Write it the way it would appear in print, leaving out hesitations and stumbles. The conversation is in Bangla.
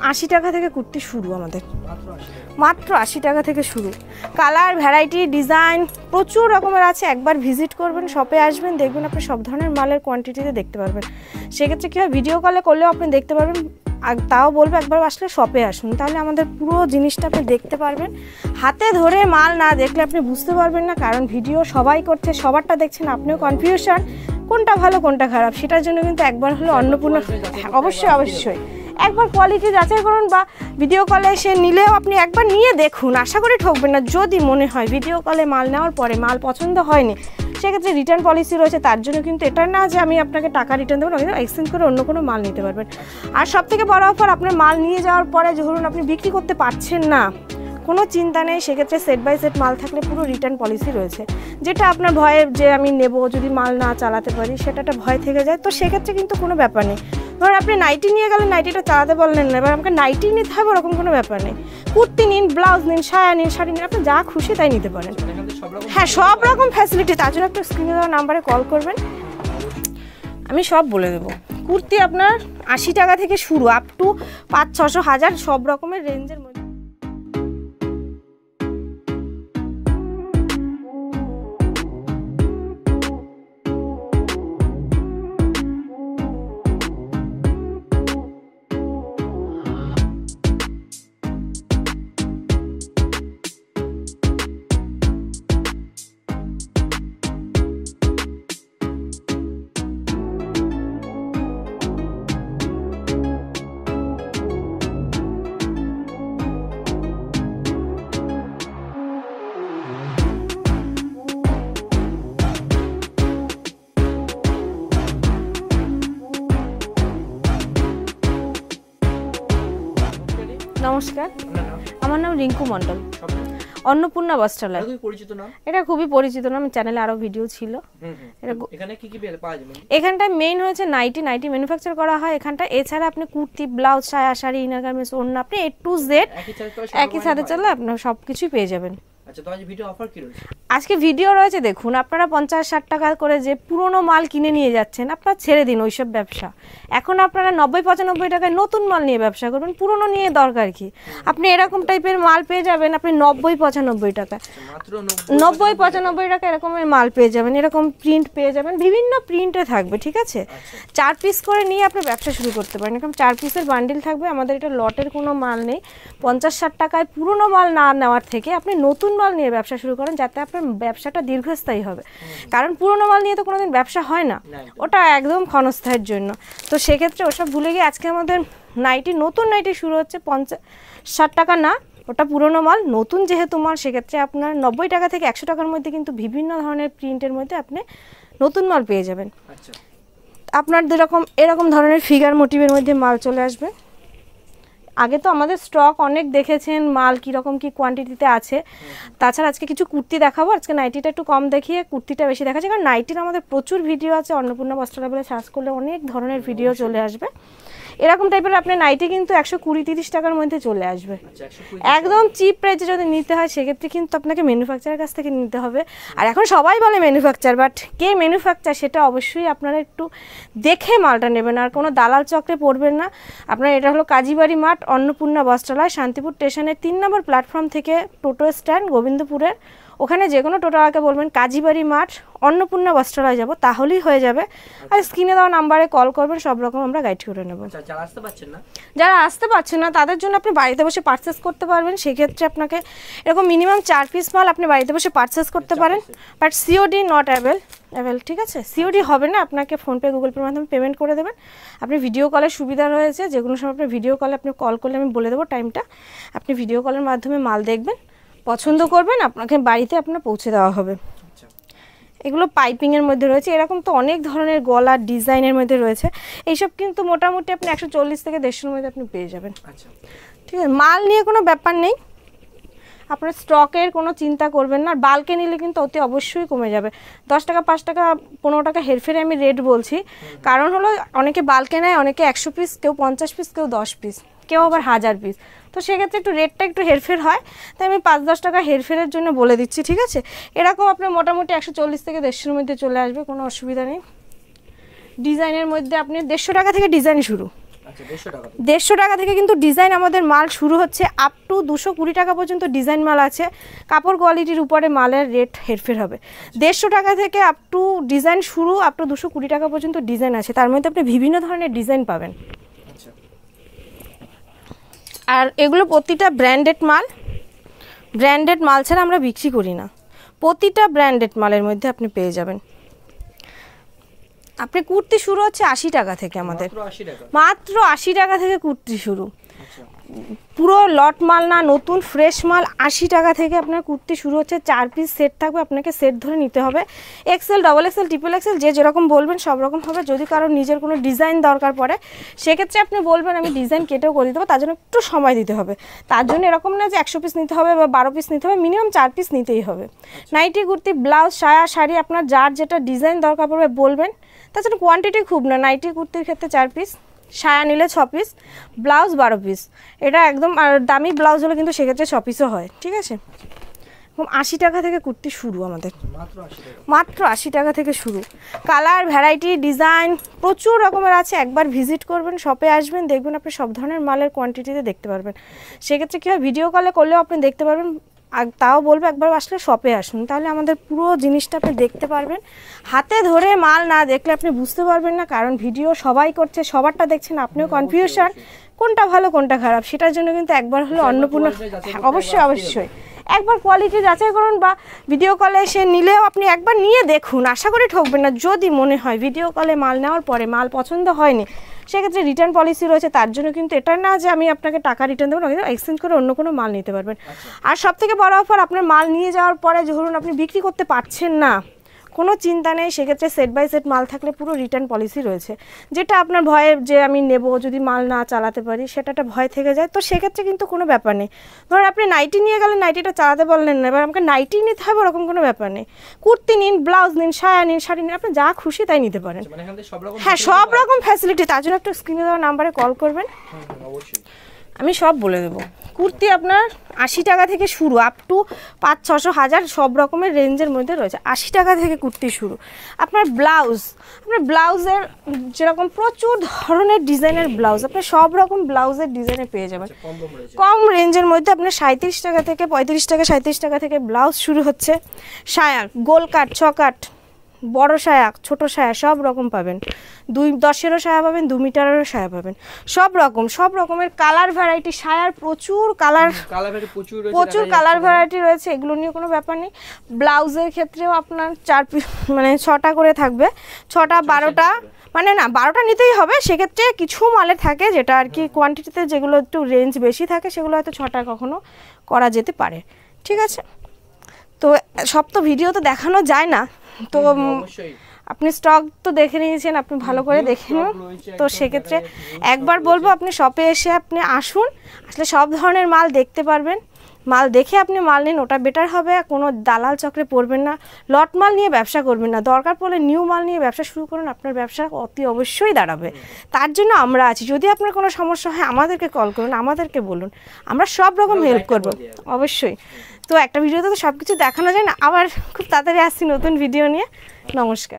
80 টাকা থেকে কুর্তি শুরু আমাদের, মাত্র 80 টাকা থেকে শুরু। কালার, ভ্যারাইটি, ডিজাইন প্রচুর রকমের আছে। একবার ভিজিট করবেন, শপে আসবেন, দেখবেন আপনি সব ধরনের মালের কোয়ান্টিটিতে দেখতে পারবেন। সেক্ষেত্রে কী হয়, ভিডিও কলে করলেও আপনি দেখতে পারবেন। আর তাও বলবো একবার আসলে শপে আসুন, তাহলে আমাদের পুরো জিনিসটা আপনি দেখতে পারবেন। হাতে ধরে মাল না দেখলে আপনি বুঝতে পারবেন না, কারণ ভিডিও সবাই করছে, সবারটা দেখছেন, আপনিও কনফিউশন কোনটা ভালো কোনটা খারাপ। সেটার জন্য কিন্তু একবার হলো অন্নপূর্ণা, অবশ্যই একবার কোয়ালিটি যাচাই করুন, বা ভিডিও কলে এসে নিলেও আপনি একবার নিয়ে দেখুন, আশা করি ঠকবেন না। যদি মনে হয় ভিডিও কলে মাল নেওয়ার পরে মাল পছন্দ হয়নি, সেক্ষেত্রে রিটার্ন পলিসি রয়েছে। তার জন্য কিন্তু এটা না যে আমি আপনাকে টাকা রিটার্ন দেবো না, কিন্তু এক্সচেঞ্জ করে অন্য কোনো মাল নিতে পারবেন। আর সবথেকে বড় অফার, আপনার মাল নিয়ে যাওয়ার পরে ধরুন আপনি বিক্রি করতে পারছেন না, কোনো চিন্তা নেই। সেক্ষেত্রে সেট বাই সেট মাল থাকলে পুরো রিটার্ন পলিসি রয়েছে। যেটা আপনার ভয়ে যে আমি নেব, যদি মাল না চালাতে পারি, সেটা একটা ভয় থেকে যায়। তো সেক্ষেত্রে কিন্তু কোনো ব্যাপার নেই। ধরুন আপনি নাইটি নিয়ে গেলেন, নাইটিটা চালাতে পারলেন না, এবার আমাকে নাইটি নিতে হবে ওরকম কোনো ব্যাপার নেই। কুর্তি নিন, ব্লাউজ নিন, সায়া নিন, শাড়ি নিন, আপনি যা খুশি তাই নিতে পারেন। হ্যাঁ, সব রকম ফ্যাসিলিটি। তার জন্য একটু স্ক্রিনে দেওয়া নাম্বারে কল করবেন, আমি সব বলে দেবো। কুর্তি আপনার 80 টাকা থেকে শুরু, আপ টু 500, 600 সব রকমের রেঞ্জের মধ্যে। নমস্কার, আমার নাম রিঙ্কু মণ্ডল, অন্নপূর্ণা বস্ত্রালয়। এটা খুবই পরিচিত নাম, চ্যানেলে আরো ভিডিও ছিল। এখানটায় মেইন হয়েছে নাইটি ম্যানুফ্যাকচার করা হয় এখানটা। এছাড়া আপনি কুর্তি, ব্লাউজ, সায়া, শাড়ি, ইনার গার্মেন্টস, ওড়না, আপনি A to Z একই সাথে চলে আপনার সবকিছুই পেয়ে যাবেন। আচ্ছা, তো আজ ভিডিও অফার কি রয়েছে? আজকে ভিডিও রয়েছে, দেখুন আপনারা 50-60 টাকা করে যে পুরনো মাল কিনে নিয়ে যাচ্ছেন, আপনারা ছেড়ে দিন ওইসব ব্যবসা। এখন আপনারা 90-95 টাকায় নতুন মাল নিয়ে ব্যবসা করবেন, পুরনো নিয়ে দরকার কি? আপনি এরকম টাইপের মাল পেয়ে যাবেন আপনি 90-95 টাকা, 90-95 টাকা এরকমের মাল পেয়ে যাবেন। এরকম প্রিন্ট পেয়ে যাবেন, বিভিন্ন প্রিন্টে থাকবে, ঠিক আছে? 4 পিস করে নিয়ে আপনি ব্যবসা শুরু করতে পারেন। এরকম 4 পিসের বান্ডিল থাকবে। আমাদের এটা লটের কোনো মাল নেই। 50-60 টাকায় পুরনো মাল না নেওয়ার থেকে আপনি নতুন মাল নিয়ে ব্যবসা শুরু করেন, যাতে আপনার ব্যবসাটা দীর্ঘস্থায়ী হবে। কারণ পুরনো মাল নিয়ে তো কোনোদিন ব্যবসা হয় না, ওটা একদম ক্ষণস্থায়ীর জন্য। তো সেক্ষেত্রে ওসব ভুলে গিয়ে আজকে আমাদের নাইটি, নতুন নাইটি শুরু হচ্ছে 50-60 টাকা না, ওটা পুরনো মাল। নতুন যেহেতু মাল, সেক্ষেত্রে আপনার 90 টাকা থেকে 100 টাকার মধ্যে কিন্তু বিভিন্ন ধরনের প্রিন্টের মধ্যে আপনি নতুন মাল পেয়ে যাবেন। আপনার এরকম ধরনের ফিগার মোটিভের মধ্যে মাল চলে আসবে। আগে তো আমাদের স্টক অনেক দেখেছেন, মাল কীরকম কী কোয়ান্টিটিতে আছে। তাছাড়া আজকে কিছু কুর্তি দেখাবো। আজকে নাইটিটা একটু কম দেখিয়ে কুর্তিটা বেশি দেখাচ্ছে, কারণ নাইটির আমাদের প্রচুর ভিডিও আছে। অন্নপূর্ণা বস্ত্রালয় বলে সার্চ করলে অনেক ধরনের ভিডিও চলে আসবে। এরকম টাইপের আপনি নাইটি কিন্তু 120-30 টাকার মধ্যে চলে আসবে। একদম চিপ প্রাইসে যদি নিতে হয়, সেক্ষেত্রে কিন্তু আপনাকে ম্যানুফ্যাকচারের কাছ থেকে নিতে হবে। আর এখন সবাই বলে ম্যানুফ্যাকচার, বাট কে ম্যানুফ্যাকচার সেটা অবশ্যই আপনারা একটু দেখে মালটা নেবেন, আর কোনো দালাল চক্রে পড়বেন না। আপনার এটা হলো কাজীবাড়ি মাঠ, অন্নপূর্ণা বস্ত্রালয়, শান্তিপুর স্টেশনের 3 নম্বর প্ল্যাটফর্ম থেকে টোটো স্ট্যান্ড গোবিন্দপুরের, ওখানে যে কোনো টোটোওয়ালাকে বলবেন কাজীবাড়ি মাঠ অন্নপূর্ণা বস্ত্রালয় যাব, তাহলেই হয়ে যাবে। আর স্ক্রিনে দেওয়া নাম্বারে কল করবেন, সব রকম আমরা গাইড করে নেব। যারা আসতে পারছেন না তাদের জন্য আপনি বাড়িতে বসে পারচেস করতে পারবেন। সেক্ষেত্রে আপনাকে এরকম মিনিমাম 4 পিস মাল আপনি বাড়িতে বসে পারচেস করতে পারেন, বাট সিওডি নট অ্যাভেল, ঠিক আছে? সিওডি হবে না, আপনাকে ফোনপে, গুগল পের মাধ্যমে পেমেন্ট করে দেবেন। আপনি ভিডিও কলের সুবিধা রয়েছে, যে কোনো সময় আপনি ভিডিও কলে আপনি কল করলে আমি বলে দেবো টাইমটা, আপনি ভিডিও কলের মাধ্যমে মাল দেখবেন, পছন্দ করবেন, আপনাকে বাড়িতে আপনার পৌঁছে দেওয়া হবে। এগুলো পাইপিংয়ের মধ্যে রয়েছে। এরকম তো অনেক ধরনের গলার ডিজাইনের মধ্যে রয়েছে। এইসব কিন্তু মোটামুটি আপনি 140 থেকে 150-এর মধ্যে আপনি পেয়ে যাবেন। ঠিক আছে, মাল নিয়ে কোনো ব্যাপার নেই, আপনার স্টকের কোনো চিন্তা করবেন না। বাল্কে নিলে কিন্তু অতি অবশ্যই কমে যাবে। 10 টাকা, 5 টাকা, 15 টাকা হেরফেরে আমি রেট বলছি, কারণ হলো অনেকে বাল্কে নেয়, অনেকে 100 পিস, কেউ 50 পিস, কেউ 10 পিস, কেউ আবার 1000 পিস। তো সেক্ষেত্রে একটু রেটটা একটু হেরফের হয়, তাই আমি 5-10 টাকা হেরফেরের জন্য বলে দিচ্ছি, ঠিক আছে? এরকম আপনার মোটামুটি 140 থেকে 150-এর মধ্যে চলে আসবে, কোনো অসুবিধা নেই। ডিজাইনের মধ্যে আপনি 150 টাকা থেকে ডিজাইন শুরু, আচ্ছা 150 টাকা 150 টাকা থেকে কিন্তু ডিজাইন আমাদের মাল শুরু হচ্ছে, আপ টু 220 টাকা পর্যন্ত ডিজাইন মাল আছে। কাপড় কোয়ালিটির উপরে মালের রেট হেরফের হবে। 150 টাকা থেকে আপ টু ডিজাইন শুরু, আপ টু 220 টাকা পর্যন্ত ডিজাইন আছে, তার মধ্যে আপনি বিভিন্ন ধরনের ডিজাইন পাবেন। আচ্ছা আর এগুলো প্রতিটা ব্র্যান্ডেড মাল, ব্র্যান্ডেড মাল ছাড়া আমরা বিক্রি করি না, প্রতিটা ব্র্যান্ডেড মালের মধ্যে আপনি পেয়ে যাবেন। আপনি কুর্তি শুরু হচ্ছে 80 টাকা থেকে, আমাদের মাত্র 80 টাকা থেকে কুর্তি শুরু। আচ্ছা পুরো লট মাল না, নতুন ফ্রেশ মাল। 80 টাকা থেকে আপনার কুর্তি শুরু হচ্ছে, 4 পিস সেট থাকবে, আপনাকে সেট ধরে নিতে হবে। XL, double XL, triple XL, যে যেরকম বলবেন সব রকম হবে। যদি কারোর নিজের কোনো ডিজাইন দরকার পড়ে সেক্ষেত্রে আপনি বলবেন, আমি ডিজাইন কেটেও করে দিতে পারবো, তার জন্য একটু সময় দিতে হবে। তার জন্য এরকম না যে 100 পিস নিতে হবে বা 12 পিস নিতে হবে, মিনিমাম 4 পিস নিতেই হবে। নাইটি, কুর্তি, ব্লাউজ, সায়া, শাড়ি, আপনার যার যেটা ডিজাইন দরকার পড়বে বলবেন। তাছাড়া কোয়ান্টিটি খুব না, নাইটি কুর্তির ক্ষেত্রে 4 পিস, সায়া নিলে 6 পিস, ব্লাউজ 12 পিস। এটা একদম, আর দামি ব্লাউজ হলে কিন্তু সেক্ষেত্রে 6 পিসও হয়, ঠিক আছে। 80 টাকা থেকে কুর্তি শুরু আমাদের, মাত্র 80 টাকা থেকে শুরু। কালার, ভ্যারাইটি, ডিজাইন প্রচুর রকমের আছে। একবার ভিজিট করবেন, শপে আসবেন, দেখবেন আপনি সব ধরনের মালের কোয়ান্টিটিতে দেখতে পারবেন। সেক্ষেত্রে কী হয়, ভিডিও কলে করলেও আপনি দেখতে পারবেন। আর তাও বলবো একবার আসলে শপে আসুন, তাহলে আমাদের পুরো জিনিসটা আপনি দেখতে পারবেন। হাতে ধরে মাল না দেখলে আপনি বুঝতে পারবেন না, কারণ ভিডিও সবাই করছে, সবারটা দেখছেন, আপনিও কনফিউশন কোনটা ভালো কোনটা খারাপ। সেটার জন্য কিন্তু একবার হলে অন্নপূর্ণা, অবশ্যই অবশ্যই একবার কোয়ালিটি যাচাই করুন, বা ভিডিও কলে এসে নিলেও আপনি একবার নিয়ে দেখুন, আশা করি ঠকবেন না। যদি মনে হয় ভিডিও কলে মাল নেওয়ার পরে মাল পছন্দ হয়নি, সেক্ষেত্রে রিটার্ন পলিসি রয়েছে। তার জন্য কিন্তু এটা না যে আমি আপনাকে টাকা রিটার্ন দেবো না, কিন্তু এক্সচেঞ্জ করে অন্য কোনো মাল নিতে পারবেন। আর সব থেকে বড় অফার, আপনার মাল নিয়ে যাওয়ার পরে ধরুন আপনি বিক্রি করতে পারছেন না, কোনো চিন্তা নেই, সেক্ষেত্রে সেট বাই সেট মাল থাকলে পুরো রিটার্ন পলিসি রয়েছে। যেটা আপনার ভয়ে যে আমি নেব, যদি মাল না চালাতে পারি সেটা একটা ভয় থেকে যায়, তো সেক্ষেত্রে কিন্তু কোনো ব্যাপার নেই। ধরুন আপনি নাইটি নিয়ে গেলেন, নাইটিটা চালাতে পারলেন না, এবার আমাকে নাইটি নিতে হবে ওরকম কোনো ব্যাপার নেই। কুর্তি নিন, ব্লাউজ নিন, সায়া নিন, শাড়ি নিন, আপনি যা খুশি তাই নিতে পারেন। হ্যাঁ, সব রকম ফ্যাসিলিটি, তার জন্য একটু স্ক্রিনে দেওয়া নাম্বারে কল করবেন, আমি সব বলে দেবো। কুর্তি আপনার 80 টাকা থেকে শুরু, আপ টু 500, 600 সব রকমের রেঞ্জের মধ্যে রয়েছে। 80 টাকা থেকে কুর্তি শুরু। আপনার ব্লাউজ, আপনার ব্লাউজের যেরকম প্রচুর ধরনের ডিজাইনের ব্লাউজ, আপনার সব রকম ব্লাউজের ডিজাইনে পেয়ে যাবেন কম রেঞ্জের মধ্যে। আপনার 37 টাকা থেকে 35 টাকা, 37 টাকা থেকে ব্লাউজ শুরু হচ্ছে। সায়া, গোল কাট, ছকাট, বড় সায়া, ছোট সায়া সব রকম পাবেন। 2-10-এরও সায়া পাবেন, 2 মিটারেরও সায়া পাবেন, সব রকমের কালার ভ্যারাইটি। সায়ার প্রচুর প্রচুর কালার ভ্যারাইটি রয়েছে, এগুলো নিয়ে কোনো ব্যাপার নেই। ব্লাউজের ক্ষেত্রেও আপনার 4 পিস মানে 6টা করে থাকবে, 6টা 12টা, মানে না 12টা নিতেই হবে। সেক্ষেত্রে কিছু মালে থাকে যেটা আর কি কোয়ান্টিটিতে, যেগুলো একটু রেঞ্জ বেশি থাকে, সেগুলো হয়তো 6টা কখনো করা যেতে পারে, ঠিক আছে। তো সব তো ভিডিও তো দেখানো যায় না, তো আপনি স্টক তো দেখে নিয়েছেন, আপনি ভালো করে দেখে নিন। তো সেক্ষেত্রে একবার বলবো আপনি শপে এসে আপনি আসুন, আসলে সব ধরনের মাল দেখতে পারবেন। মাল দেখে আপনি মাল নিন, ওটা বেটার হবে। কোনো দালাল চক্রে পড়বেন না, লট মাল নিয়ে ব্যবসা করবেন না, দরকার পড়লে নিউ মাল নিয়ে ব্যবসা শুরু করুন, আপনার ব্যবসা অতি অবশ্যই দাঁড়াবে। তার জন্য আমরা আছি, যদি আপনার কোনো সমস্যা হয় আমাদেরকে কল করুন, আমাদেরকে বলুন, আমরা সব রকম হেল্প করবো অবশ্যই। তো একটা ভিডিওতে তো সব কিছু দেখানো যায় না, আবার খুব তাড়াতাড়ি আসছি নতুন ভিডিও নিয়ে। নমস্কার।